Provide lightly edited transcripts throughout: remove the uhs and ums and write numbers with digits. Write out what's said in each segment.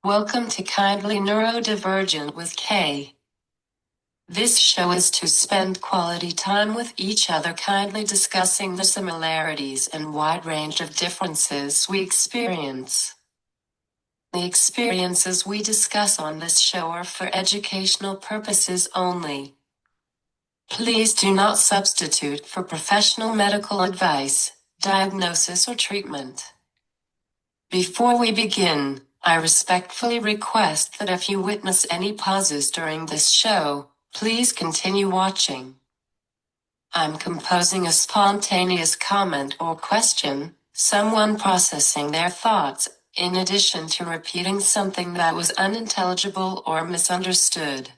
Welcome to Kindly Neurodivergent with Kay. This show is to spend quality time with each other, kindly discussing the similarities and wide range of differences we experience. The experiences we discuss on this show are for educational purposes only. Please do not substitute for professional medical advice, diagnosis, or treatment. Before we begin, I respectfully request that if you witness any pauses during this show, please continue watching. I'm composing a spontaneous comment or question, someone processing their thoughts, in addition to repeating something that was unintelligible or misunderstood.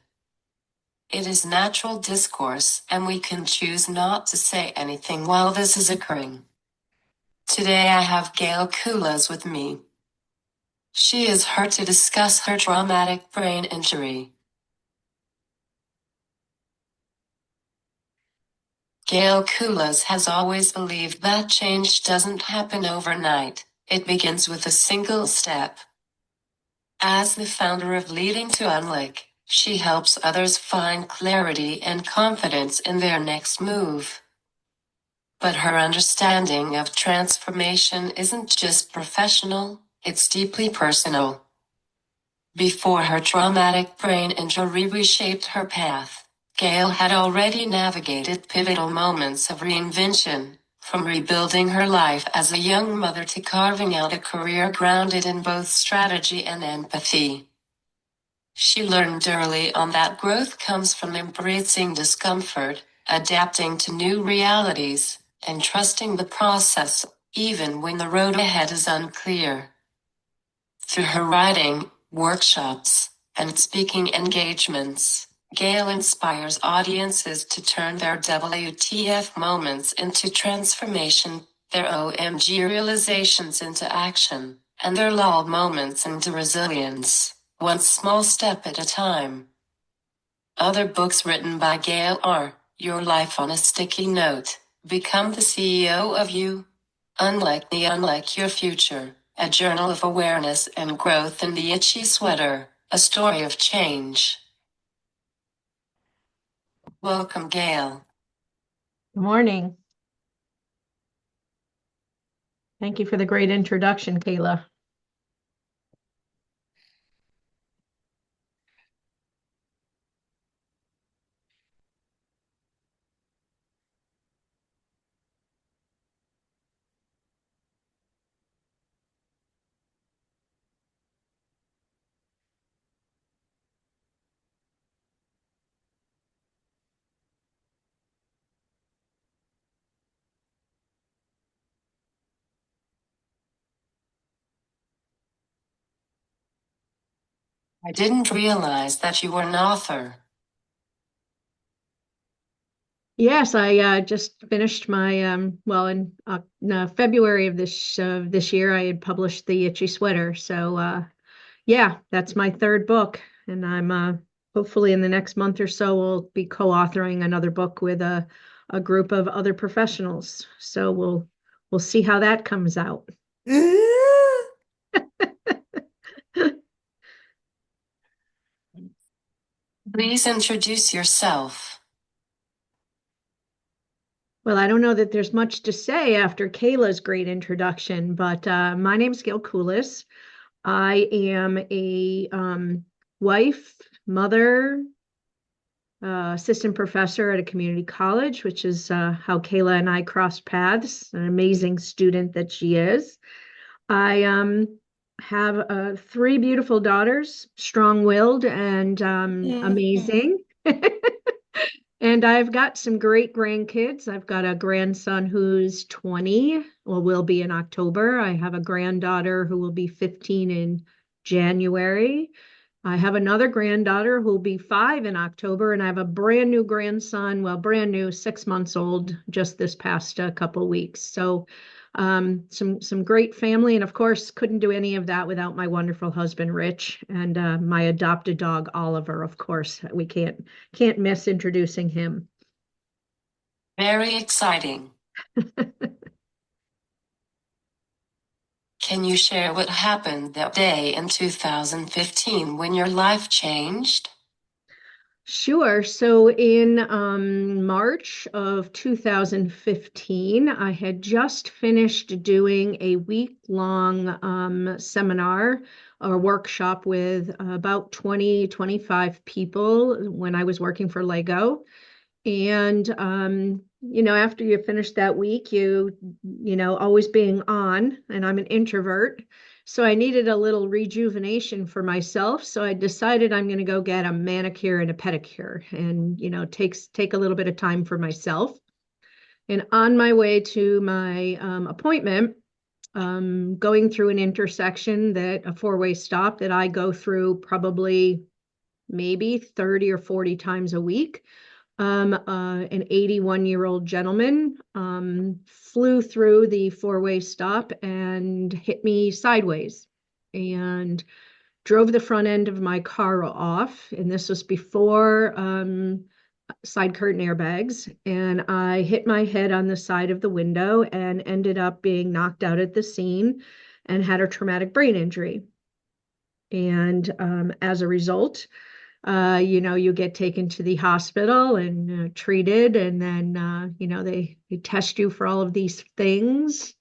It is natural discourse, and we can choose not to say anything while this is occurring. Today I have Gail Kulas with me. She is here to discuss her traumatic brain injury. Gail Kulas has always believed that change doesn't happen overnight, it begins with a single step. As the founder of Leading to Unlike, she helps others find clarity and confidence in their next move. But her understanding of transformation isn't just professional, it's deeply personal. Before her traumatic brain injury reshaped her path, Gail had already navigated pivotal moments of reinvention, from rebuilding her life as a young mother to carving out a career grounded in both strategy and empathy. She learned early on that growth comes from embracing discomfort, adapting to new realities, and trusting the process, even when the road ahead is unclear. Through her writing, workshops, and speaking engagements, Gail inspires audiences to turn their WTF moments into transformation, their OMG realizations into action, and their LOL moments into resilience, one small step at a time. Other books written by Gail are Your Life on a Sticky Note, Become the CEO of You, Unlike Your Future, A Journal of Awareness and Growth, in the Itchy Sweater, A Story of Change. Welcome, Gail. Good morning. Thank you for the great introduction, Kayla. I didn't realize that you were an author. Yes, I just finished my well, in February of this year, I had published The Itchy Sweater. So yeah, that's my third book, and I'm hopefully in the next month or so we'll be co-authoring another book with a group of other professionals. So we'll see how that comes out. Please introduce yourself. Well, I don't know that there's much to say after Kayla's great introduction, but my name's Gail Kulas. I am a wife, mother, assistant professor at a community college, which is how Kayla and I crossed paths, an amazing student that she is. I have three beautiful daughters, strong-willed and amazing. And I've got some great grandkids. I've got a grandson who's 20, or will be in October. I have a granddaughter who will be 15 in January. I have another granddaughter who will be 5 in October, and I have a brand new grandson, well, brand new, 6 months old, just this past couple weeks. So some great family, and of course couldn't do any of that without my wonderful husband Rich, and my adopted dog Oliver. Of course, we can't miss introducing him. Very exciting. Can you share what happened that day in 2015 when your life changed? Sure. So in March of 2015, I had just finished doing a week-long seminar or workshop with about 25 people when I was working for Lego. And after you finish that week, always being on, and I'm an introvert, so I needed a little rejuvenation for myself. So I decided I'm going to go get a manicure and a pedicure, and take a little bit of time for myself. And on my way to my appointment, going through an intersection that a four-way stop that I go through probably maybe 30 or 40 times a week, an 81-year-old gentleman flew through the four-way stop and hit me sideways and drove the front end of my car off. And this was before side curtain airbags. And I hit my head on the side of the window and ended up being knocked out at the scene and had a traumatic brain injury. And as a result, you get taken to the hospital and treated, and then they test you for all of these things,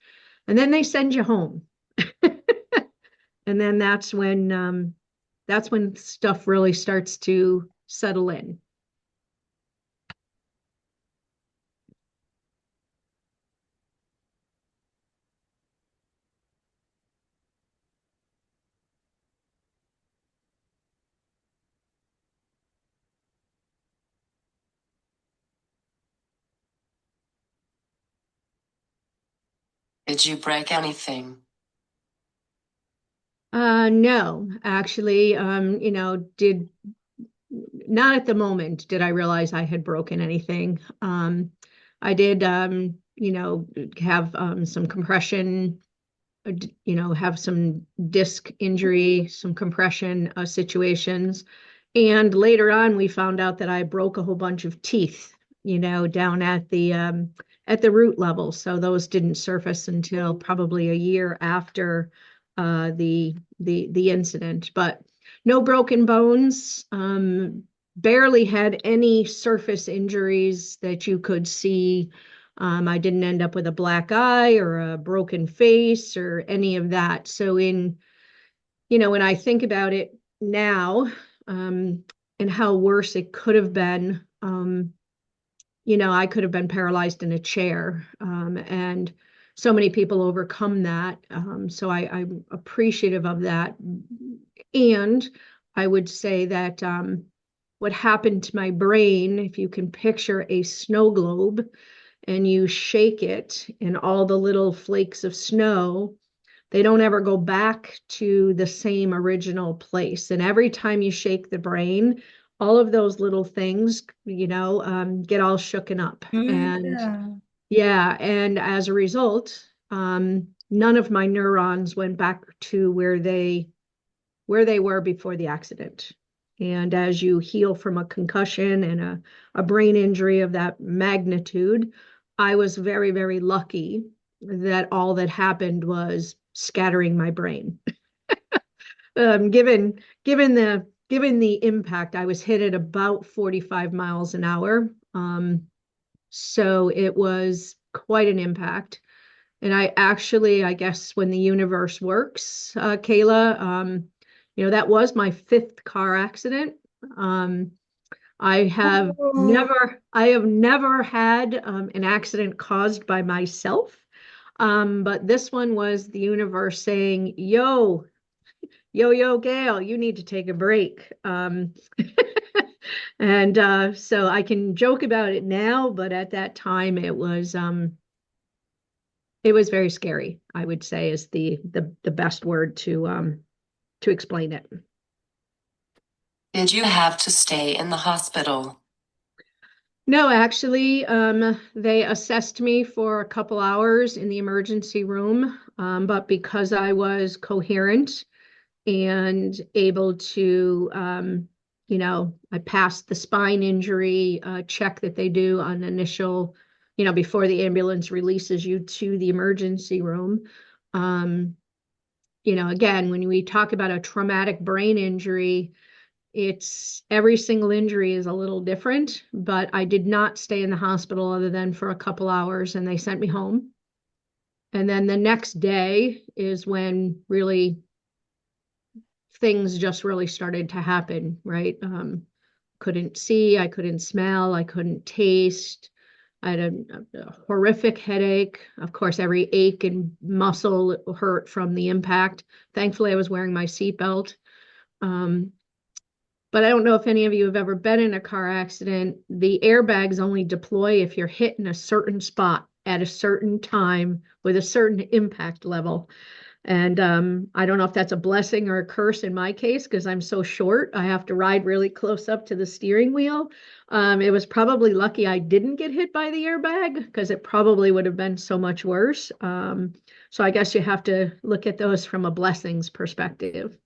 and then they send you home. And then that's when stuff really starts to settle in. Did you break anything? No, actually, did not at the moment did I realize I had broken anything. I did, have some compression, have some disc injury, some compression situations. And later on, we found out that I broke a whole bunch of teeth, down at the root level. So those didn't surface until probably a year after the incident. But no broken bones. Barely had any surface injuries that you could see. I didn't end up with a black eye or a broken face or any of that. So when I think about it now, and how worse it could have been, I could have been paralyzed in a chair. And so many people overcome that. So I'm appreciative of that. And I would say that what happened to my brain, if you can picture a snow globe and you shake it and all the little flakes of snow, they don't ever go back to the same original place. And every time you shake the brain, all of those little things, get all shooken up. And Yeah. yeah, and as a result, none of my neurons went back to where they were before the accident. And as you heal from a concussion and a brain injury of that magnitude, I was very, very lucky that all that happened was scattering my brain. Given the impact, I was hit at about 45 miles an hour. So it was quite an impact. And I guess when the universe works, Kayla, that was my fifth car accident. Um, Oh, I have never had an accident caused by myself. But this one was the universe saying, yo, Gail, you need to take a break. And so I can joke about it now, but at that time it was very scary, I would say is the best word to explain it. Did you have to stay in the hospital? No, actually, they assessed me for a couple hours in the emergency room, but because I was coherent and able to, I passed the spine injury check that they do on initial, before the ambulance releases you to the emergency room. Um, again, when we talk about a traumatic brain injury, it's every single injury is a little different, but I did not stay in the hospital other than for a couple hours and they sent me home. And then the next day is when really things just really started to happen, right? Couldn't see, I couldn't smell, I couldn't taste. I had a horrific headache. Of course, every ache and muscle hurt from the impact. Thankfully, I was wearing my seatbelt. Um, but I don't know if any of you have ever been in a car accident. The airbags only deploy if you're hit in a certain spot at a certain time with a certain impact level. And I don't know if that's a blessing or a curse in my case, because I'm so short. I have to ride really close up to the steering wheel. It was probably lucky I didn't get hit by the airbag because it probably would have been so much worse. So I guess you have to look at those from a blessings perspective.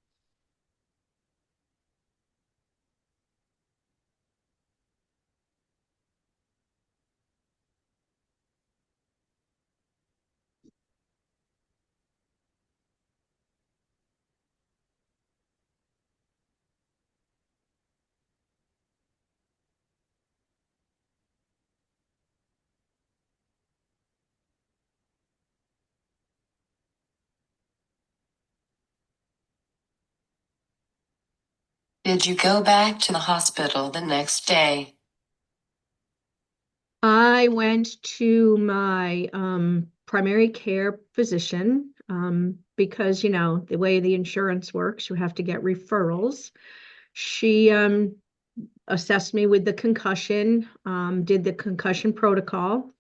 Did you go back to the hospital the next day? I went to my primary care physician because, the way the insurance works, you have to get referrals. She assessed me with the concussion, did the concussion protocol,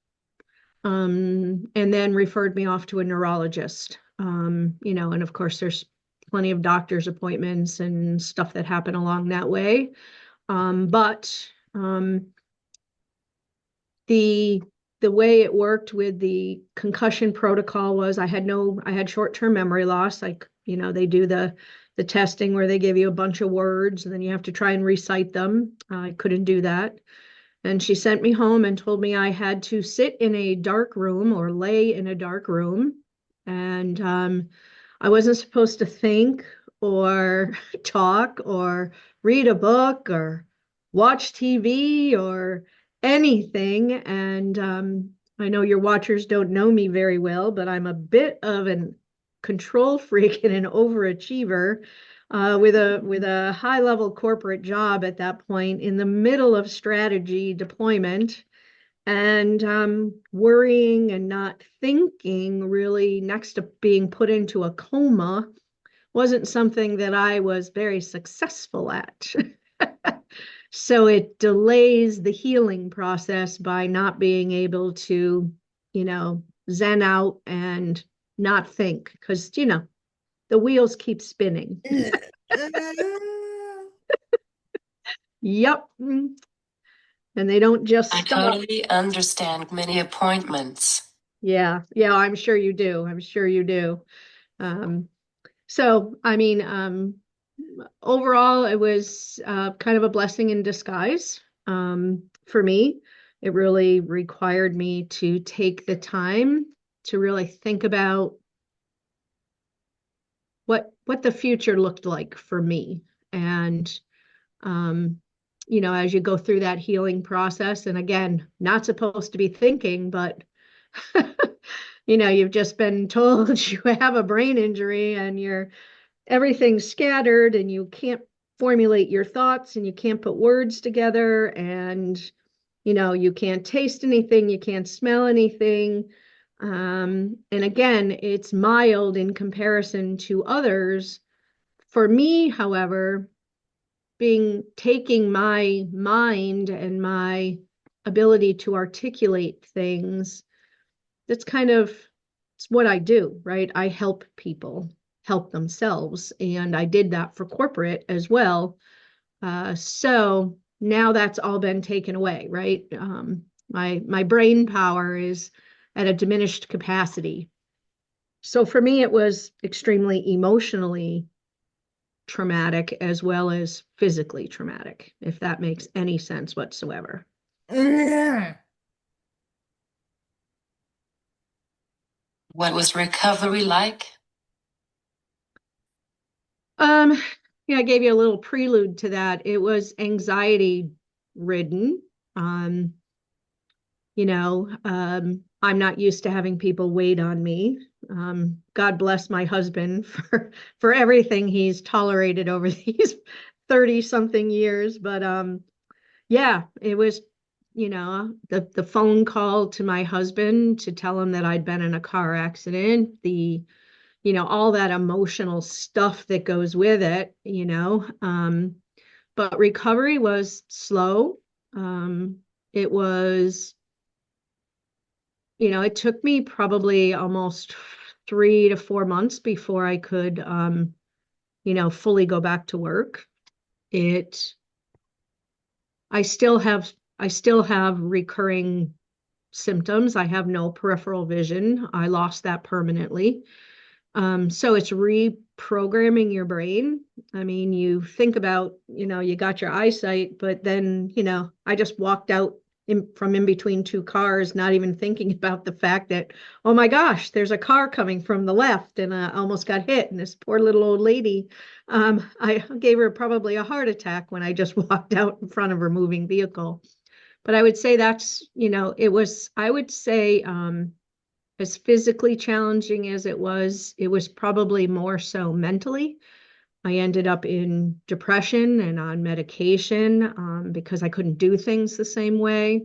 and then referred me off to a neurologist. And of course, there's plenty of doctor's appointments and stuff that happen along that way. But the the way it worked with the concussion protocol was I had short-term memory loss. Like, they do the testing where they give you a bunch of words and then you have to try and recite them. I couldn't do that. And she sent me home and told me I had to sit in a dark room or lay in a dark room. And I wasn't supposed to think or talk or read a book or watch TV or anything. And I know your watchers don't know me very well, but I'm a bit of an control freak and an overachiever with a high level corporate job at that point in the middle of strategy deployment and worrying and not thinking really next to being put into a coma wasn't something that I was very successful at. So it delays the healing process by not being able to, zen out and not think because, the wheels keep spinning. Yep. And they don't just I stop. totally understand many appointments. Yeah. Yeah, I'm sure you do. I'm sure you do. Um, so, I mean, overall, it was kind of a blessing in disguise for me. It really required me to take the time to really think about what the future looked like for me. And um, as you go through that healing process, and again, not supposed to be thinking, but you've just been told you have a brain injury and everything's scattered and you can't formulate your thoughts and you can't put words together and you can't taste anything, you can't smell anything. And again, it's mild in comparison to others. For me, however, taking my mind and my ability to articulate things, it's what I do, right? I help people help themselves. And I did that for corporate as well. So now that's all been taken away, right? My brain power is at a diminished capacity. So for me, it was extremely emotionally traumatic as well as physically traumatic, if that makes any sense whatsoever. What was recovery like? Um, yeah, I gave you a little prelude to that. It was anxiety ridden. Um, I'm not used to having people wait on me. God bless my husband for everything he's tolerated over these 30 something years. But yeah, it was, the phone call to my husband to tell him that I'd been in a car accident, all that emotional stuff that goes with it. But recovery was slow. It was, it took me probably almost 3 to 4 months before I could, fully go back to work. It, I still have recurring symptoms. I have no peripheral vision. I lost that permanently. So it's reprogramming your brain. I mean, you think about, you got your eyesight, but then, I just walked out from in between two cars, not even thinking about the fact that, oh my gosh, there's a car coming from the left and I almost got hit. And this poor little old lady, I gave her probably a heart attack when I just walked out in front of her moving vehicle. But I would say I would say, as physically challenging as it was probably more so mentally. I ended up in depression and on medication because I couldn't do things the same way.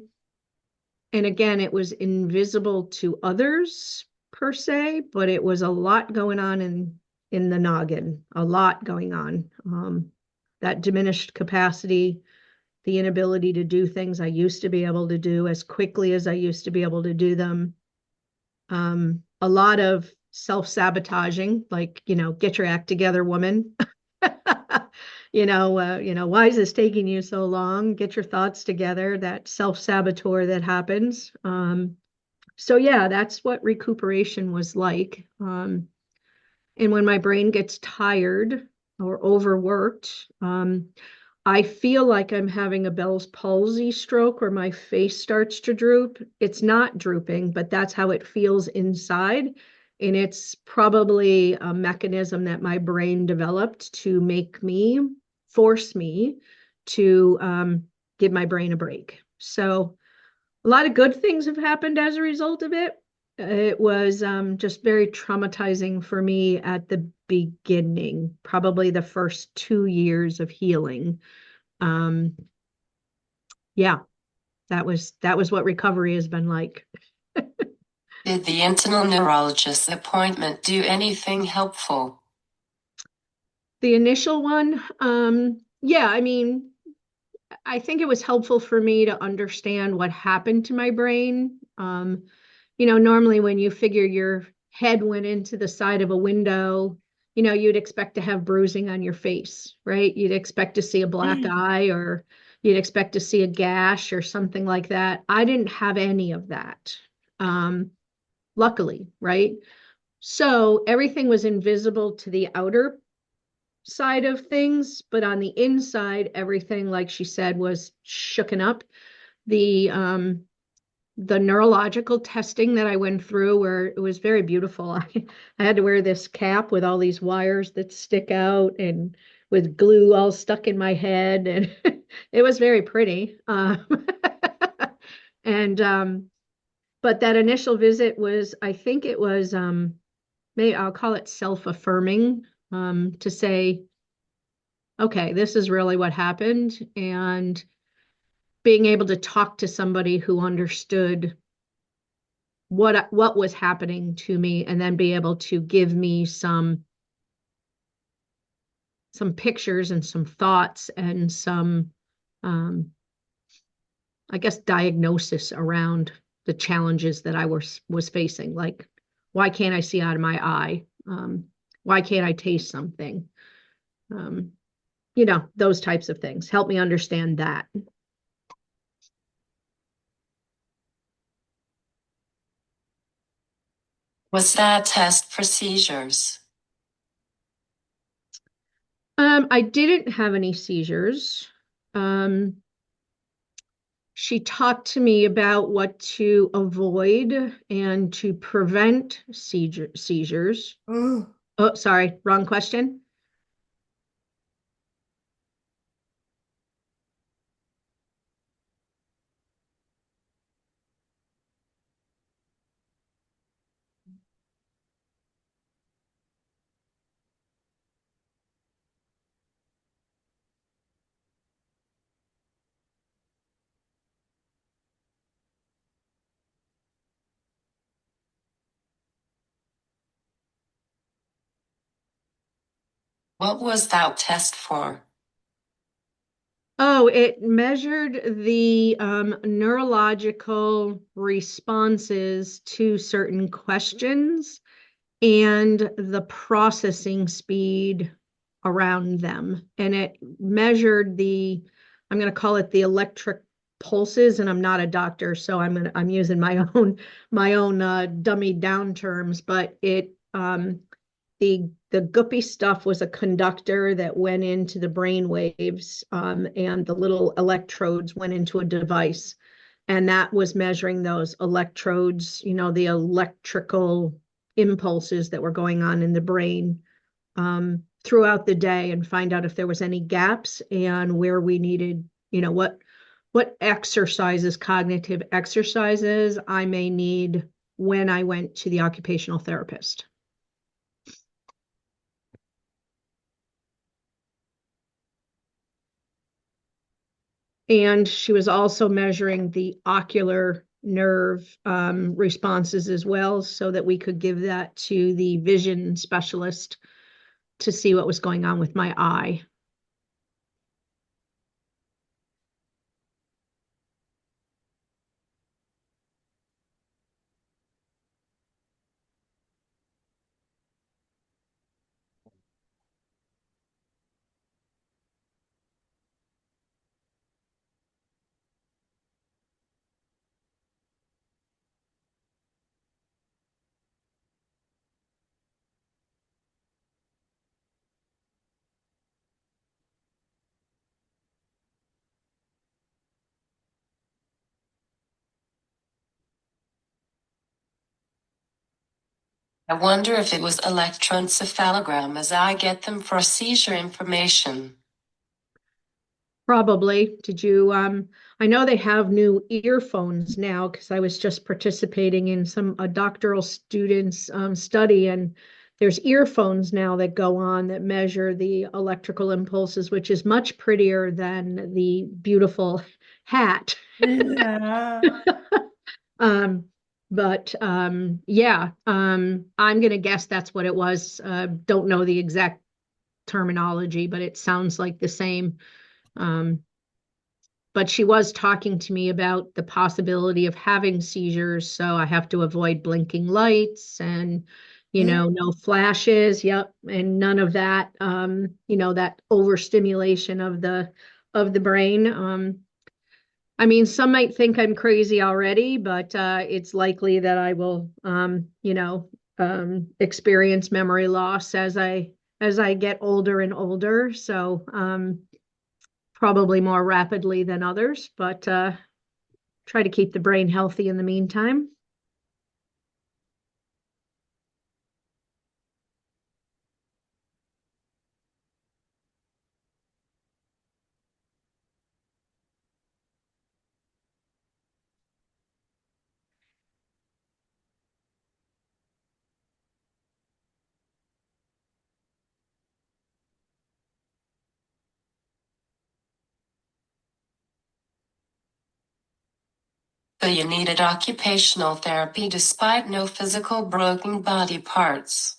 And again, it was invisible to others per se, but it was a lot going on in the noggin, a lot going on. That diminished capacity, the inability to do things I used to be able to do as quickly as I used to be able to do them, a lot of self-sabotaging, like, get your act together, woman. Why is this taking you so long? Get your thoughts together, that self-saboteur that happens. So yeah, that's what recuperation was like. And when my brain gets tired or overworked, I feel like I'm having a Bell's palsy stroke where my face starts to droop. It's not drooping, but that's how it feels inside. And it's probably a mechanism that my brain developed to force me to give my brain a break. So a lot of good things have happened as a result of it. It was just very traumatizing for me at the beginning, probably the first 2 years of healing. Um, yeah, that was what recovery has been like. Did the internal neurologist appointment do anything helpful? The initial one, yeah, I mean, I think it was helpful for me to understand what happened to my brain. Normally when you figure your head went into the side of a window, you'd expect to have bruising on your face, right? You'd expect to see a black eye or you'd expect to see a gash or something like that. I didn't have any of that. Luckily, right? So everything was invisible to the outer side of things, but on the inside, everything, like she said, was shooken up. The neurological testing that I went through, where it was very beautiful. I had to wear this cap with all these wires that stick out and with glue all stuck in my head, and it was very pretty. And but that initial visit was, I think it was, maybe I'll call it self-affirming, to say, okay, this is really what happened, and being able to talk to somebody who understood what was happening to me, and then be able to give me some pictures and some thoughts and some, um, I guess, diagnosis around the challenges that I was facing. Like, why can't I see out of my eye? Why can't I taste something? Um, those types of things help me understand that. Was that test for seizures? I didn't have any seizures. Um, she talked to me about what to avoid and to prevent seizures. Oh, Oh, sorry, wrong question. What was that test for? Oh, it measured the neurological responses to certain questions and the processing speed around them. And it measured I'm going to call it the electric pulses, and I'm not a doctor, so I'm using my own dummied down terms, but the guppy stuff was a conductor that went into the brain waves, and the little electrodes went into a device. And that was measuring those electrodes, the electrical impulses that were going on in the brain throughout the day, and find out if there was any gaps and where we needed, what exercises, cognitive exercises I may need when I went to the occupational therapist. And she was also measuring the ocular nerve responses as well, so that we could give that to the vision specialist to see what was going on with my eye. I wonder if it was electroencephalogram, as I get them for seizure information. Probably. Did you, I know they have new earphones now, because I was just participating in a doctoral student's study, and there's earphones now that go on that measure the electrical impulses, which is much prettier than the beautiful hat. Yeah. Yeah, I'm gonna guess that's what it was. Don't know the exact terminology, but it sounds like the same. Um, but she was talking to me about the possibility of having seizures, so I have to avoid blinking lights and, no flashes. Yep, and none of that. That overstimulation of the brain. I mean, some might think I'm crazy already, but it's likely that I will, experience memory loss as I get older and older. So probably more rapidly than others, but try to keep the brain healthy in the meantime. So you needed occupational therapy despite no physical broken body parts.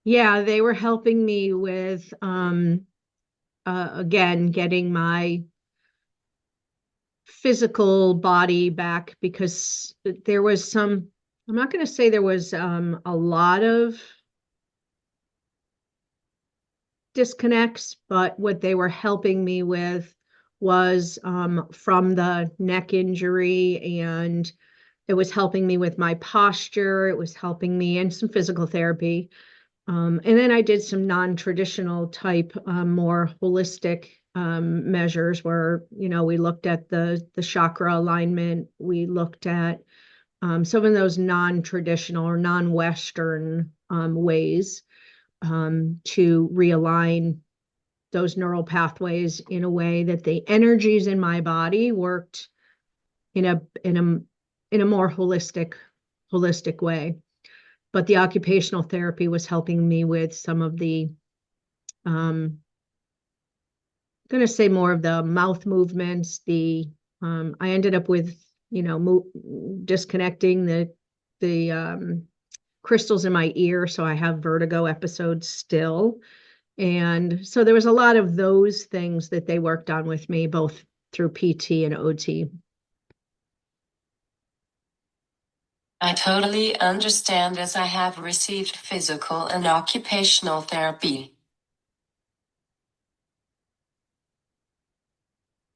Yeah, they were helping me with, again, getting my physical body back, because there was I'm not going to say there was a lot of disconnects, but what they were helping me with was from the neck injury, and it was helping me with my posture. It was helping me in some physical therapy. And then I did some non-traditional type, more holistic measures where, we looked at the chakra alignment. We looked at some of those non-traditional or non-Western ways to realign those neural pathways in a way that the energies in my body worked in a more holistic way. But the occupational therapy was helping me with some of the I'm going to say more of the mouth movements. I ended up with, disconnecting the crystals in my ear, so I have vertigo episodes still. And so there was a lot of those things that they worked on with me, both through PT and OT. I totally understand as I have received physical and occupational therapy.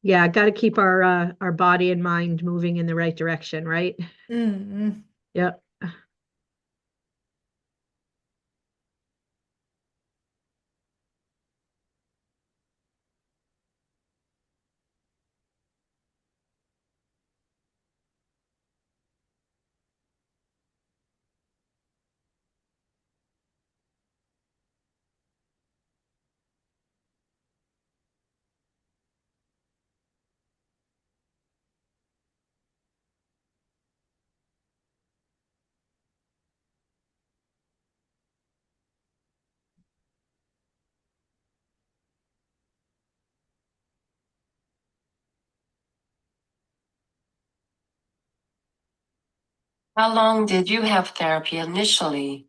Yeah, got to keep our body and mind moving in the right direction, right? Mm. Yep. How long did you have therapy initially?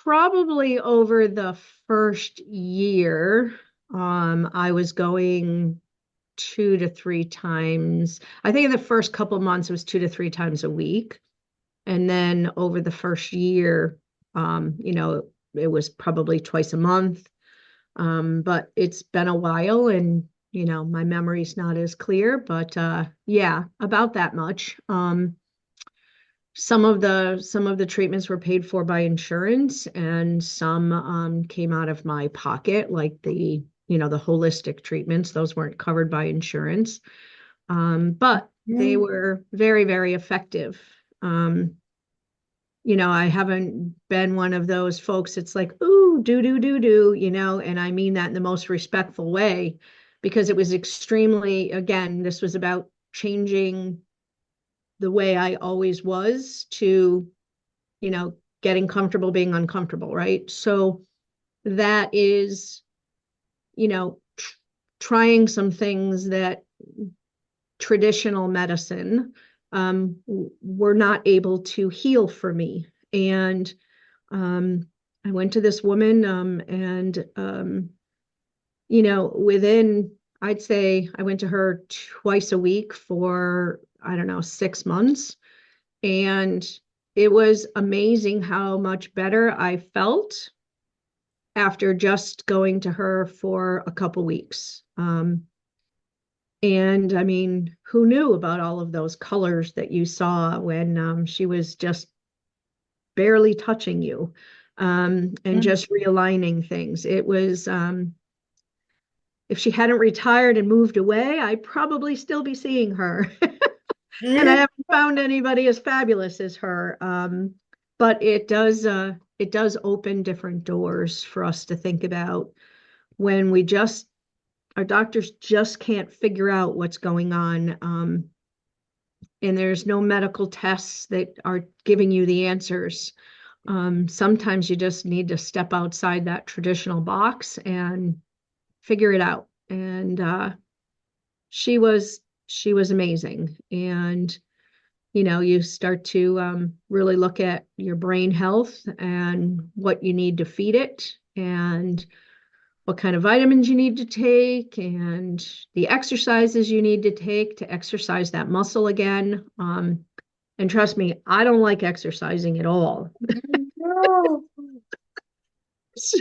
Probably over the first year, I was going 2 to 3 times. I think in the first couple months it was 2 to 3 times a week. And then over the first year, it was probably twice a month. But it's been a while and my memory's not as clear, but yeah, about that much. Some of the treatments were paid for by insurance and some came out of my pocket, like the holistic treatments. Those weren't covered by insurance. But they Mm. were very, very effective. I haven't been one of those folks. It's like, ooh, do, and I mean that in the most respectful way, because it was extremely, again, this was about changing the way I always was to, getting comfortable being uncomfortable, right? So that is, trying some things that traditional medicine were not able to heal for me. And I went to this woman, and within, I'd say I went to her twice a week for, I don't know, 6 months. And it was amazing how much better I felt after just going to her for a couple weeks. And I mean, who knew about all of those colors that you saw when she was just barely touching you, and Mm. just realigning things? It was, if she hadn't retired and moved away, I'd probably still be seeing her. And I Mm. haven't found anybody as fabulous as her. But it does open different doors for us to think about when our doctors just can't figure out what's going on. And there's no medical tests that are giving you the answers. Sometimes you just need to step outside that traditional box and figure it out. And she was she was amazing. And you start to really look at your brain health and what you need to feed it and what kind of vitamins you need to take and the exercises you need to take to exercise that muscle again. And trust me, I don't like exercising at all. No. So,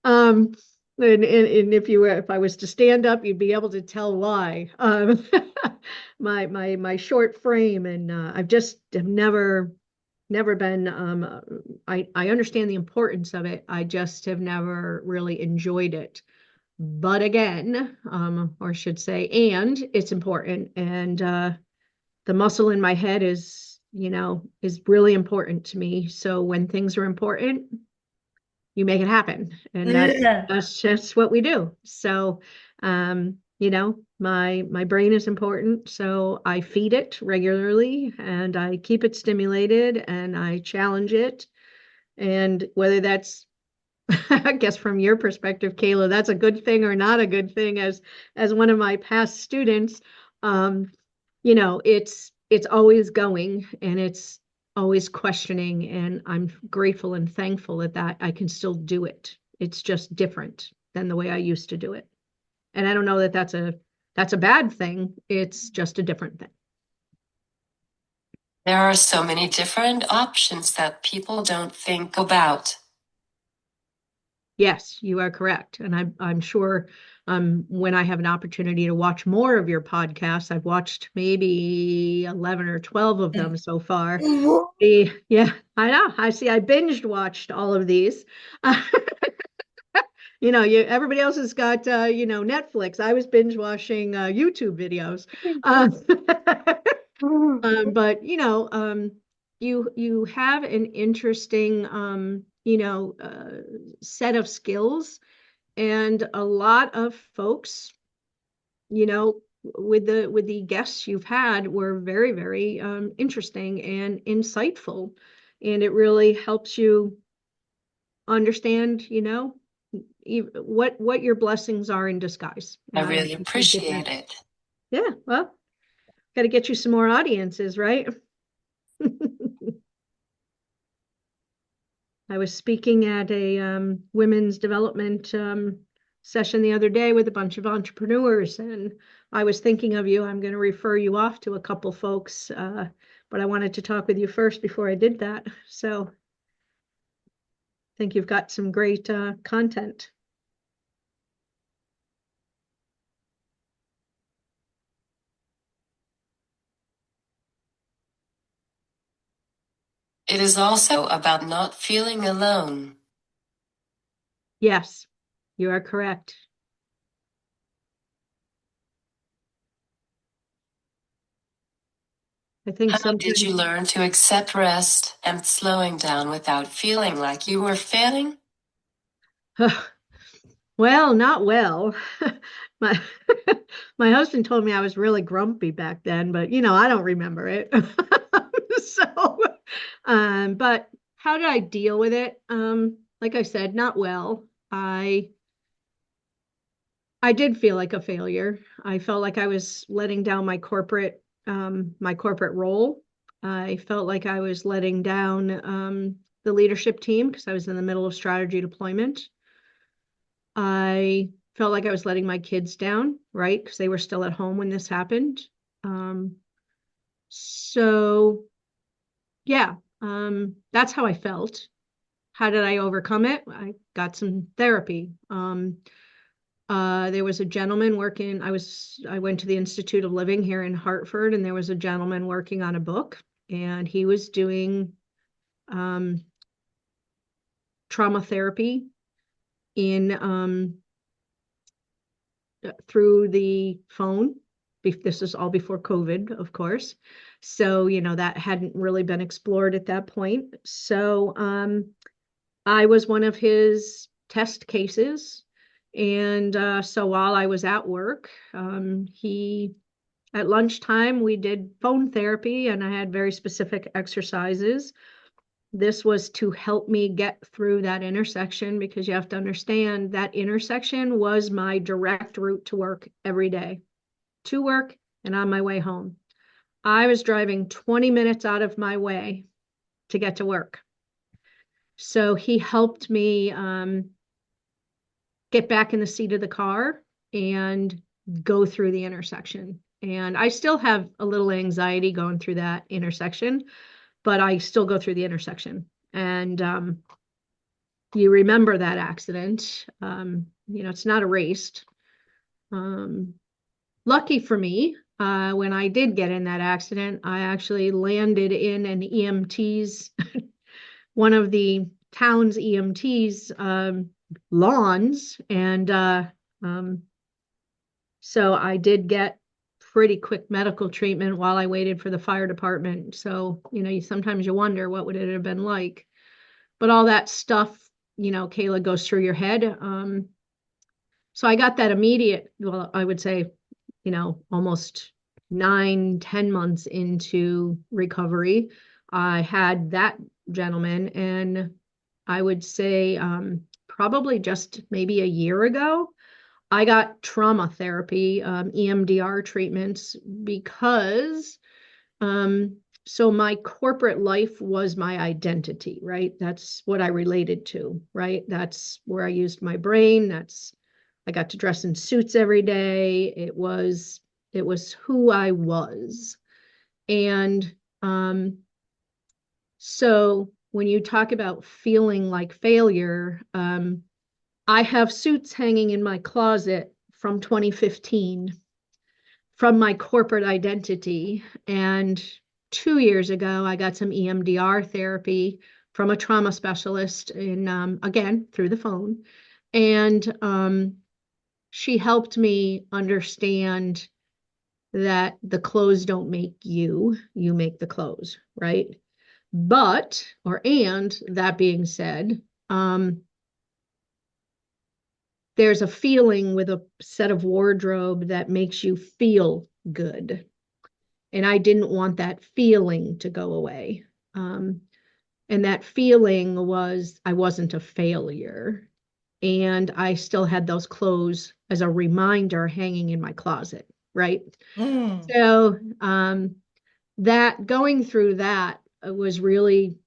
um, and if I was to stand up, you'd be able to tell why. My short frame, and I've just have never been. I understand the importance of it. I just have never really enjoyed it. But again, or I should say, and it's important, and the muscle in my head is really important to me. So when things are important, you make it happen. And that's Yeah. that's just what we do. So my brain is important. So I feed it regularly and I keep it stimulated and I challenge it. And whether that's I guess from your perspective, Kayla, that's a good thing or not a good thing, as one of my past students, it's always going and it's always questioning, and I'm grateful and thankful that I can still do it. It's just different than the way I used to do it. And I don't know that that's a bad thing. It's just a different thing. There are so many different options that people don't think about. Yes, you are correct. And I'm sure when I have an opportunity to watch more of your podcasts, I've watched maybe 11 or 12 of them so far. Yeah, I know. I see. I binged watched all of these. Everybody else has got Netflix. I was binge watching YouTube videos. But you have an interesting set of skills, and a lot of folks, with the guests you've had, were very, very interesting and insightful, and it really helps you understand, what your blessings are in disguise. I And really I think appreciate it. yeah, well, got to get you some more audiences, right? I was speaking at a women's development session the other day with a bunch of entrepreneurs, and I was thinking of you. I'm going to refer you off to a couple folks, but I wanted to talk with you first before I did that. So I think you've got some great content. It is also about not feeling alone. Yes, you are correct. I think How did you sometimes, learn to accept rest and slowing down without feeling like you were failing? well, not well. My my husband told me I was really grumpy back then, but I don't remember it. So, but how did I deal with it? Like I said, not well. I did feel like a failure. I felt like I was letting down my corporate role. I felt like I was letting down the leadership team because I was in the middle of strategy deployment. I felt like I was letting my kids down, right? Because they were still at home when this happened. Um, so yeah, that's how I felt. How did I overcome it? I got some therapy. There was a gentleman working, I went to the Institute of Living here in Hartford, and there was a gentleman working on a book, and he was doing um, trauma therapy in through the phone. This is all before COVID, of course. So, that hadn't really been explored at that point. So, I was one of his test cases. And so while I was at work, at lunchtime, we did phone therapy, and I had very specific exercises. This was to help me get through that intersection, because you have to understand that intersection was my direct route to work every day, to work and on my way home. I was driving 20 minutes out of my way to get to work. So he helped me get back in the seat of the car and go through the intersection. And I still have a little anxiety going through that intersection, but I still go through the intersection. And you remember that accident. It's not erased. Lucky for me, when I did get in that accident, I actually landed in an EMT's, one of the town's EMT's lawns. And so I did get pretty quick medical treatment while I waited for the fire department. So, sometimes you wonder what would it have been like. But all that stuff, Kayla, goes through your head. So I got that immediate, well, I would say, almost 9, 10 months into recovery. I had that gentleman, and I would say probably just maybe a year ago, I got trauma therapy, EMDR treatments, because So my corporate life was my identity, right? That's what I related to, right? That's where I used my brain. I got to dress in suits every day. It was who I was. And so when you talk about feeling like failure, I have suits hanging in my closet from 2015 from my corporate identity. And 2 years ago, I got some EMDR therapy from a trauma specialist again, through the phone. And she helped me understand that the clothes don't make you, you make the clothes, right? And that being said, there's a feeling with a set of wardrobe that makes you feel good. And I didn't want that feeling to go away. And that feeling was I wasn't a failure. And I still had those clothes as a reminder hanging in my closet, right? Mm. So that going through that was really,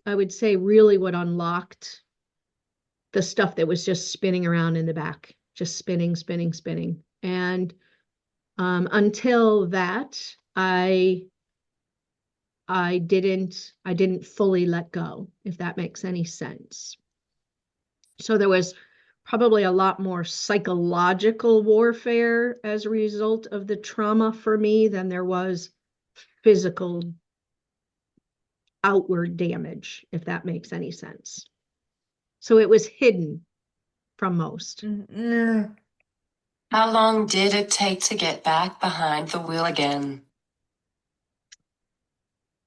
I would say, really what unlocked the stuff that was just spinning around in the back, just spinning, spinning, spinning. And until that, I didn't fully let go, if that makes any sense. So there was probably a lot more psychological warfare as a result of the trauma for me than there was physical outward damage, if that makes any sense. So it was hidden from most. Mm. How long did it take to get back behind the wheel again?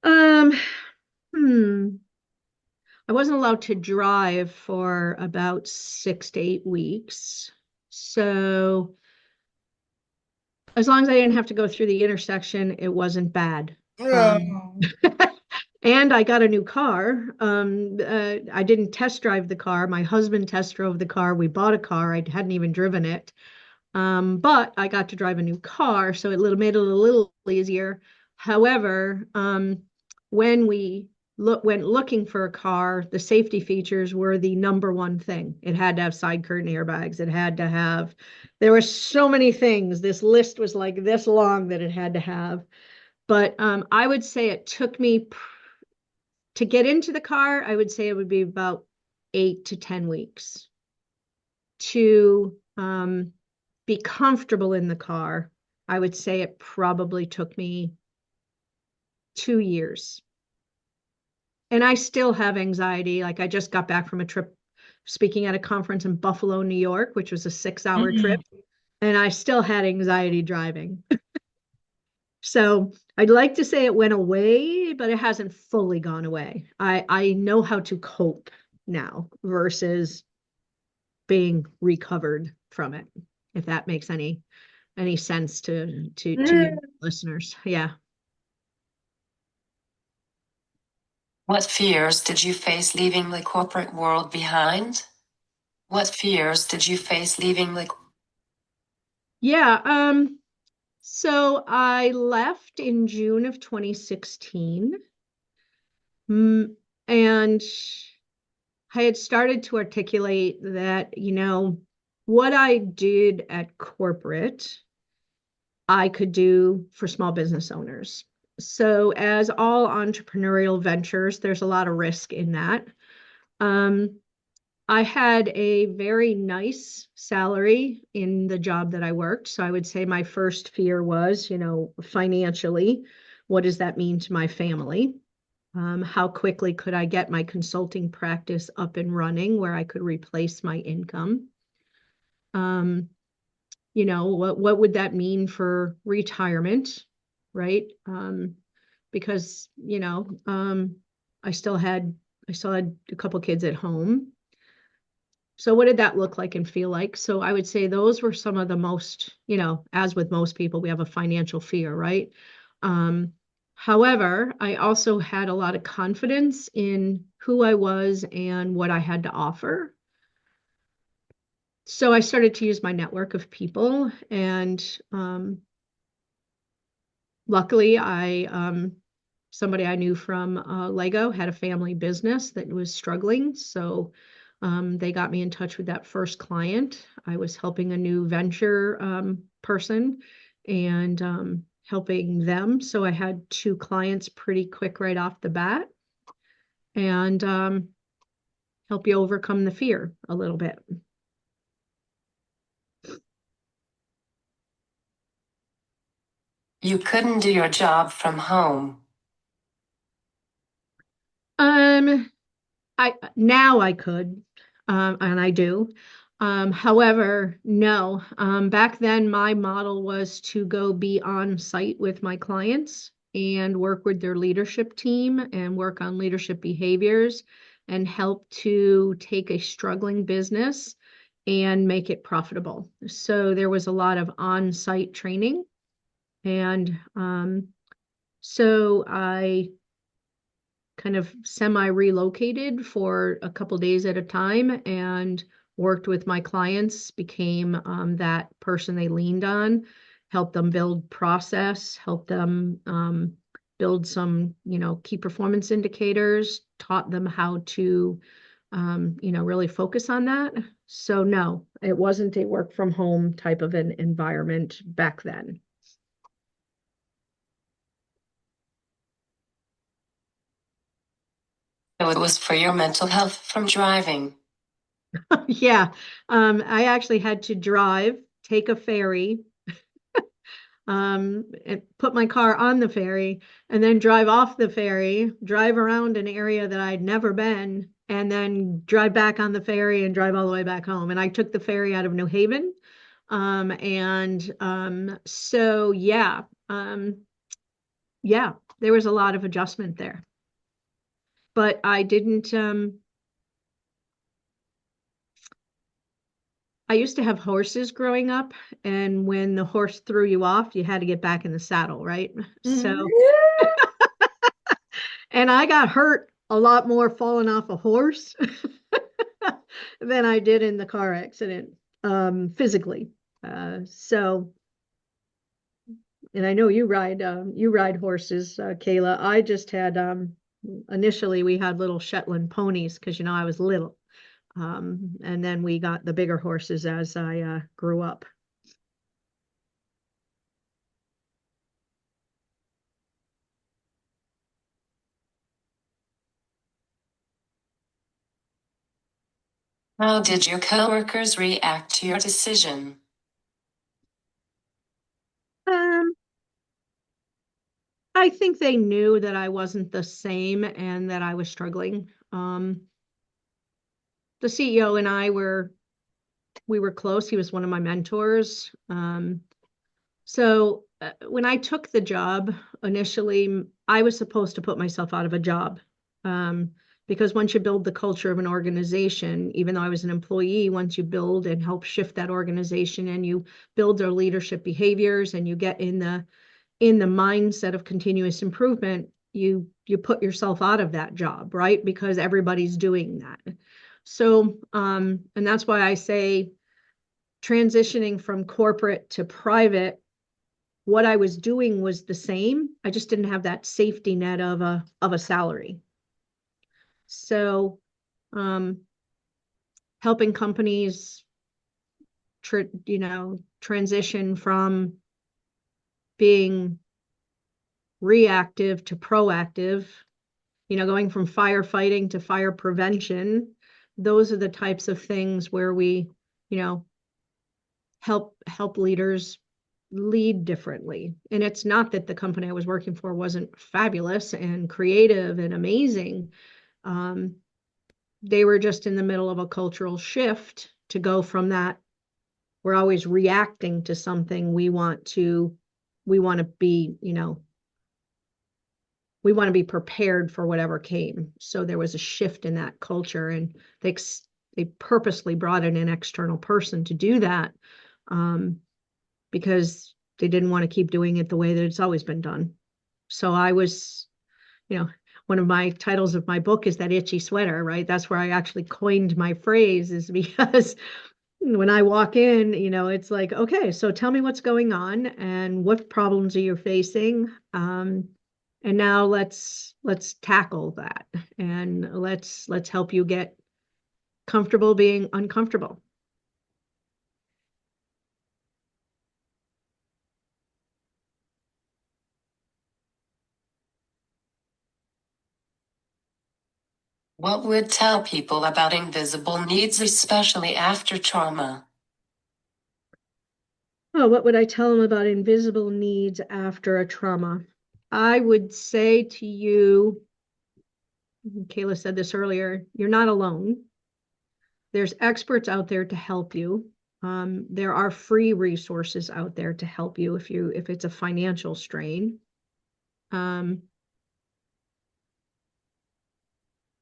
Um, hmm. I wasn't allowed to drive for about 6 to 8 weeks. So as long as I didn't have to go through the intersection, it wasn't bad. Oh. And I got a new car. I didn't test drive the car. My husband test drove the car. We bought a car. I hadn't even driven it. But I got to drive a new car, so it made it a little easier. However, when we went looking for a car, the safety features were the number one thing. It had to have side curtain airbags. There were so many things. This list was like this long that it had to have. But I would say it took me to get into the car, I would say it would be about 8 to 10 weeks to be comfortable in the car. I would say it probably took me 2 years. And I still have anxiety. Like I just got back from a trip speaking at a conference in Buffalo, New York, which was a 6 hour trip. And I still had anxiety driving. So I'd like to say it went away, but it hasn't fully gone away. I know how to cope now versus being recovered from it, if that makes any sense to you listeners. Yeah. What fears did you face leaving the corporate world behind? What fears did you face leaving the Yeah. So I left in June of 2016. And I had started to articulate that, what I did at corporate, I could do for small business owners. So, as all entrepreneurial ventures, there's a lot of risk in that. Um, I had a very nice salary in the job that I worked. So, I would say my first fear was, financially, what does that mean to my family? How quickly could I get my consulting practice up and running where I could replace my income? Um, what would that mean for retirement, right? Because I still had a couple kids at home. So what did that look like and feel like? So I would say those were some of the most, as with most people, we have a financial fear, right? Um, However, I also had a lot of confidence in who I was and what I had to offer. So I started to use my network of people and luckily, somebody I knew from Lego had a family business that was struggling. So they got me in touch with that first client. I was helping a new venture person and helping them. So I had two clients pretty quick right off the bat and help you overcome the fear a little bit. You couldn't do your job from home. Um, now I could, and I do. However, no. Back then, my model was to go be on site with my clients and work with their leadership team and work on leadership behaviors and help to take a struggling business and make it profitable. So there was a lot of on-site training, and so I kind of semi-relocated for a couple days at a time and worked with my clients, became that person they leaned on, helped them build process, helped them build some, key performance indicators, taught them how to, really focus on that. So no, it wasn't a work from home type of an environment back then. It was for your mental health from driving. Yeah, I actually had to drive, take a ferry, and put my car on the ferry, and then drive off the ferry, drive around an area that I'd never been, and then drive back on the ferry and drive all the way back home. And I took the ferry out of New Haven. So yeah, there was a lot of adjustment there. But I used to have horses growing up, and when the horse threw you off, you had to get back in the saddle, right? So, and I got hurt a lot more falling off a horse than I did in the car accident, physically. So, and I know you ride horses, Kayla. I just had, initially we had little Shetland ponies because, I was little. And then we got the bigger horses as I grew up. How did your coworkers react to your decision? Um, I think they knew that I wasn't the same and that I was struggling. The CEO and we were close. He was one of my mentors. So when I took the job initially, I was supposed to put myself out of a job. Um, because once you build the culture of an organization, even though I was an employee, once you build and help shift that organization and you build their leadership behaviors and you get in the mindset of continuous improvement, you put yourself out of that job, right? Because everybody's doing that. So, and that's why I say transitioning from corporate to private, what I was doing was the same. I just didn't have that safety net of a salary. So, um, helping companies, transition from being reactive to proactive, going from firefighting to fire prevention. Those are the types of things where we, help leaders lead differently. And it's not that the company I was working for wasn't fabulous and creative and amazing. Um, they were just in the middle of a cultural shift to go from that. We're always reacting to something. We want to be, we want to be prepared for whatever came. So there was a shift in that culture, and they purposely brought in an external person to do that, because they didn't want to keep doing it the way that it's always been done. So I was, one of my titles of my book is that itchy sweater, right? That's where I actually coined my phrase, is because When I walk in, it's like, okay, so tell me what's going on and what problems are you facing? And now let's tackle that and let's help you get comfortable being uncomfortable. What would tell people about invisible needs, especially after trauma? Oh, what would I tell them about invisible needs after a trauma? I would say to you, Kayla said this earlier, you're not alone. There's experts out there to help you. There are free resources out there to help you if it's a financial strain. Um,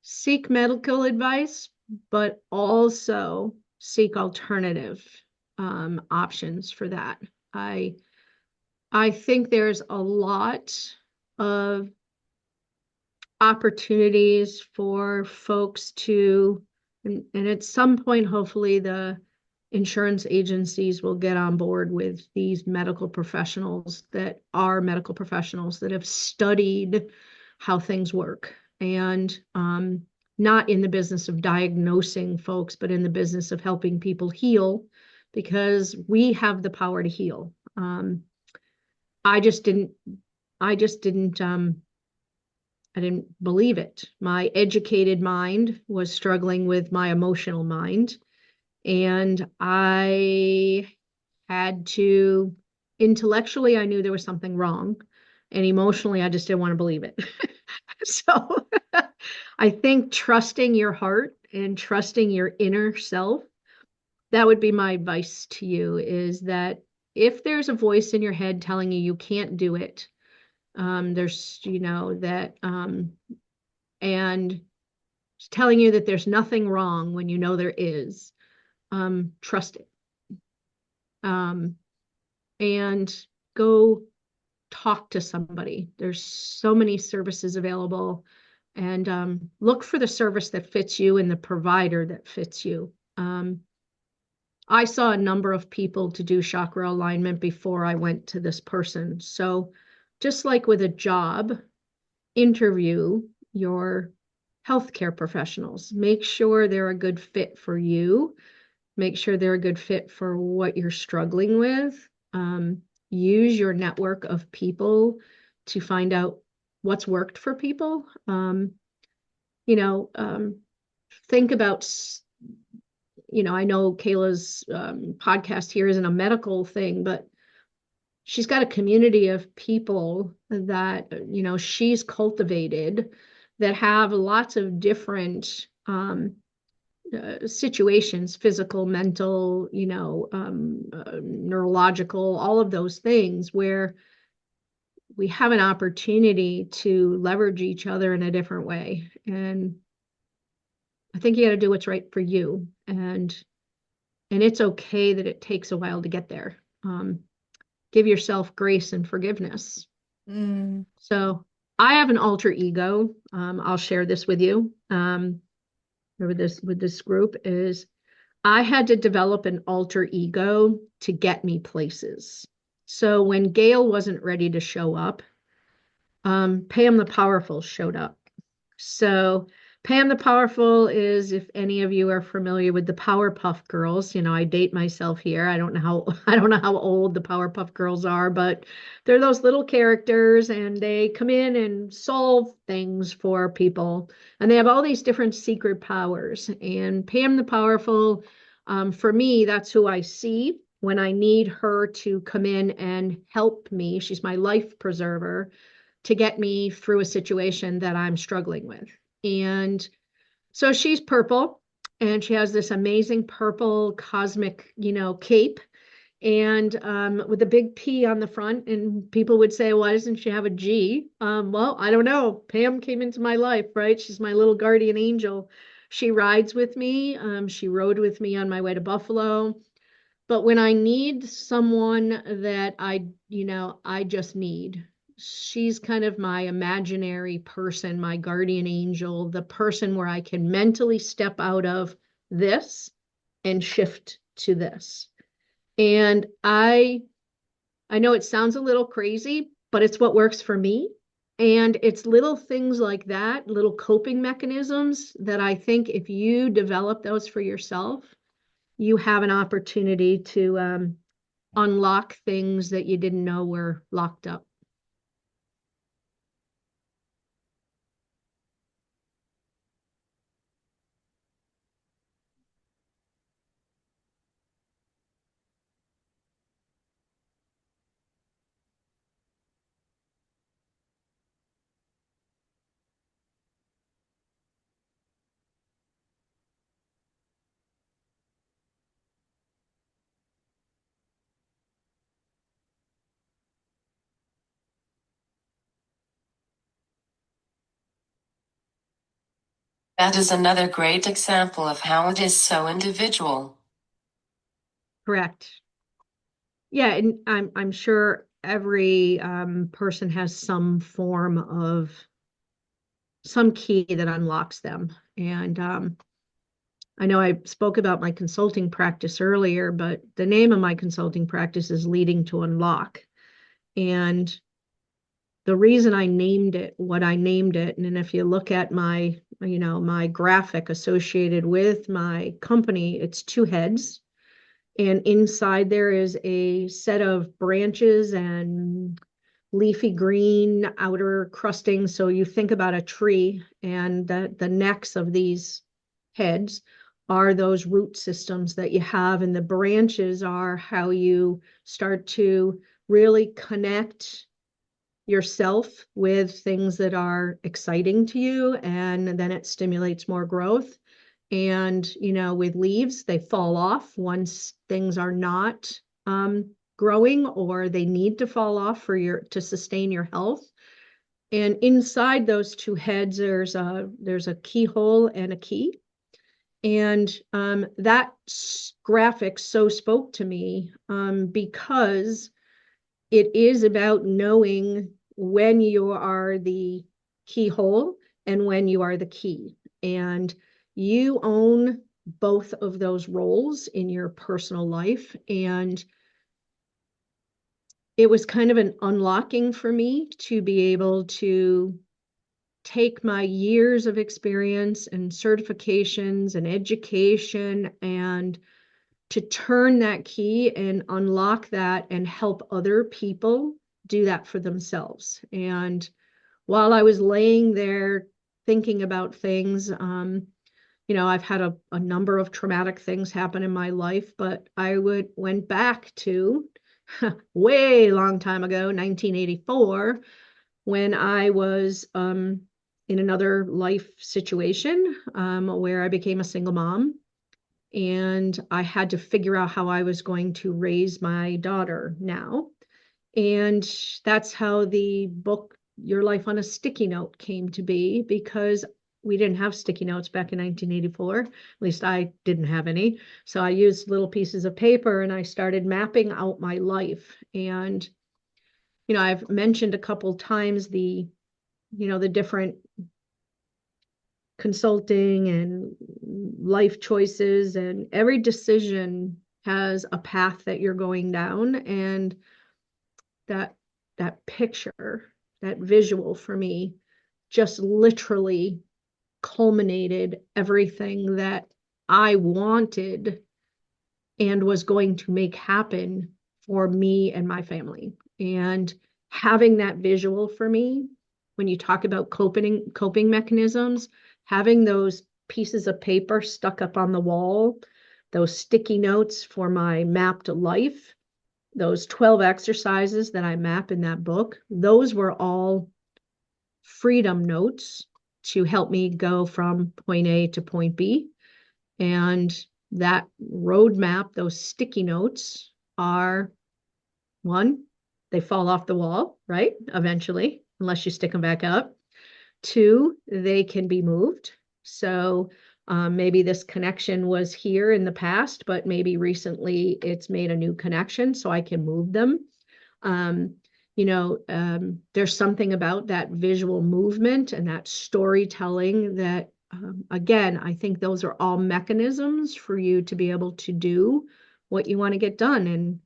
Seek medical advice, but also seek alternative options for that. I I think there's a lot of opportunities for folks to, and at some point, hopefully, the insurance agencies will get on board with these medical professionals that are medical professionals that have studied how things work and not in the business of diagnosing folks, but in the business of helping people heal because we have the power to heal. I just didn't, I just didn't I didn't believe it. My educated mind was struggling with my emotional mind. And I had to, intellectually, I knew there was something wrong. And emotionally, I just didn't want to believe it. So I think trusting your heart and trusting your inner self, that would be my advice to you is that if there's a voice in your head telling you you can't do it, there's, that, and telling you that there's nothing wrong when you know there is, trust it. Um, and go talk to somebody. There's so many services available, and look for the service that fits you and the provider that fits you. I saw a number of people to do chakra alignment before I went to this person. So just like with a job, interview your healthcare professionals. Make sure they're a good fit for you. Make sure they're a good fit for what you're struggling with. Use your network of people to find out what's worked for people. You know, think about, I know Kayla's podcast here isn't a medical thing, but she's got a community of people that, she's cultivated that have lots of different situations, physical, mental, neurological, all of those things where we have an opportunity to leverage each other in a different way. And I think you got to do what's right for you. And it's okay that it takes a while to get there. Give yourself grace and forgiveness. Mm. So I have an alter ego. I'll share this with you. With this group is I had to develop an alter ego to get me places. So when Gail wasn't ready to show up, Pam the Powerful showed up. So Pam the Powerful is, if any of you are familiar with the Powerpuff Girls, I date myself here. I don't know how I don't know how old the Powerpuff Girls are, but they're those little characters and they come in and solve things for people. And they have all these different secret powers. And Pam the Powerful, for me, that's who I see when I need her to come in and help me. She's my life preserver to get me through a situation that I'm struggling with. And so she's purple and she has this amazing purple cosmic, cape and with a big P on the front. And people would say, why doesn't she have a G? Well, I don't know. Pam came into my life, right? She's my little guardian angel. She rides with me. She rode with me on my way to Buffalo. But when I need someone that I just need, she's kind of my imaginary person, my guardian angel, the person where I can mentally step out of this and shift to this. And I know it sounds a little crazy, but it's what works for me. And it's little things like that, little coping mechanisms that I think if you develop those for yourself, you have an opportunity to unlock things that you didn't know were locked up. That is another great example of how it is so individual. Correct. Yeah, and I'm sure every person has some form of some key that unlocks them. And I know I spoke about my consulting practice earlier, but the name of my consulting practice is Leading to Unlock. And the reason I named it what I named it, and then if you look at my, my graphic associated with my company, it's two heads. And inside there is a set of branches and leafy green outer crusting. So you think about a tree, and the necks of these heads are those root systems that you have, and the branches are how you start to really connect yourself with things that are exciting to you, and then it stimulates more growth. And with leaves, they fall off once things are not growing, or they need to fall off for to sustain your health. And inside those two heads, there's a keyhole and a key. And that graphic so spoke to me because it is about knowing when you are the keyhole and when you are the key. And you own both of those roles in your personal life. And it was kind of an unlocking for me to be able to take my years of experience and certifications and education and to turn that key and unlock that and help other people do that for themselves. And while I was laying there thinking about things, I've had a number of traumatic things happen in my life, but I went back to way long time ago, 1984, when I was in another life situation where I became a single mom. And I had to figure out how I was going to raise my daughter now. And that's how the book, Your Life on a Sticky Note, came to be, because we didn't have sticky notes back in 1984. At least I didn't have any. So I used little pieces of paper and I started mapping out my life. And, I've mentioned a couple times the different consulting and life choices, and every decision has a path that you're going down. And that picture, that visual for me just literally culminated everything that I wanted and was going to make happen for me and my family. And having that visual for me, when you talk about coping mechanisms, having those pieces of paper stuck up on the wall, those sticky notes for my mapped life, those 12 exercises that I map in that book, those were all freedom notes to help me go from point A to point B. And that roadmap, those sticky notes are, one, they fall off the wall, right? Eventually, unless you stick them back up. Two, they can be moved. So maybe this connection was here in the past, but maybe recently it's made a new connection, so I can move them. There's something about that visual movement and that storytelling that, again, I think those are all mechanisms for you to be able to do what you want to get done. And,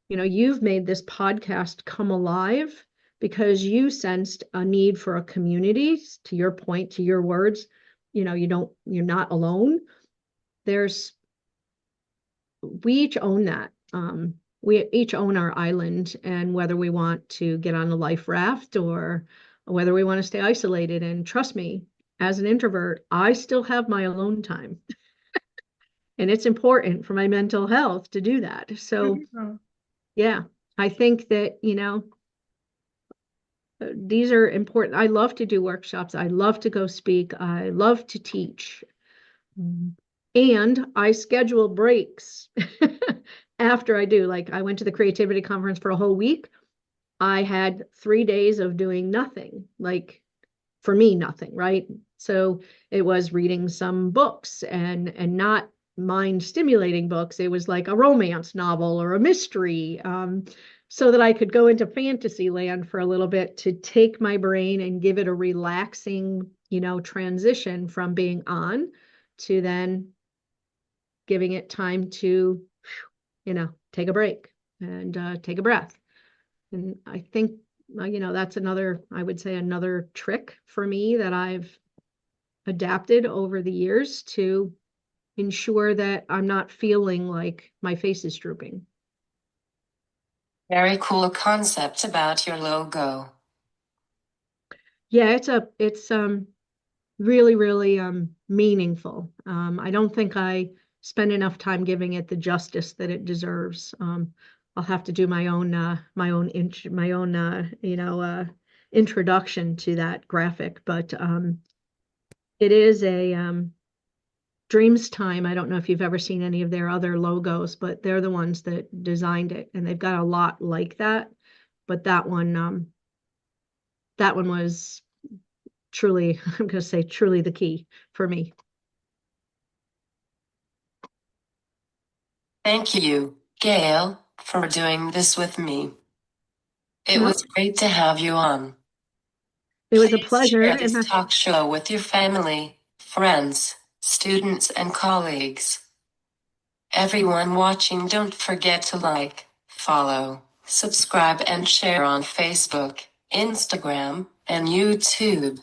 you've made this podcast come alive because you sensed a need for a community, to your point, to your words. You're not alone. We each own that. We each own our island, and whether we want to get on a life raft or whether we want to stay isolated. And trust me, as an introvert, I still have my alone time. And it's important for my mental health to do that. So, Yeah. yeah, I think that, these are important. I love to do workshops. I love to go speak. I love to teach. And I schedule breaks after I do. Like, I went to the creativity conference for a whole week. I had 3 days of doing nothing, like, for me, nothing, right? So it was reading some books, and not mind stimulating books. It was like a romance novel or a mystery, so that I could go into fantasy land for a little bit to take my brain and give it a relaxing, transition from being on to then giving it time to, take a break and take a breath. And I think, that's another, I would say, another trick for me that I've adapted over the years to ensure that I'm not feeling like my face is drooping. Very cool concept about your logo. Yeah, it's really, really meaningful. I don't think I spend enough time giving it the justice that it deserves. I'll have to do my own introduction to that graphic, but it is a Dreams Time. I don't know if you've ever seen any of their other logos, but they're the ones that designed it, and they've got a lot like that. But that one was truly, I'm going to say, truly the key for me. Thank you, Gail, for doing this with me. It No, was great to have you on. it was a Please pleasure, share and this talk show with your family, friends, students, and colleagues. Everyone watching, don't forget to like, follow, subscribe, and share on Facebook, Instagram, and YouTube.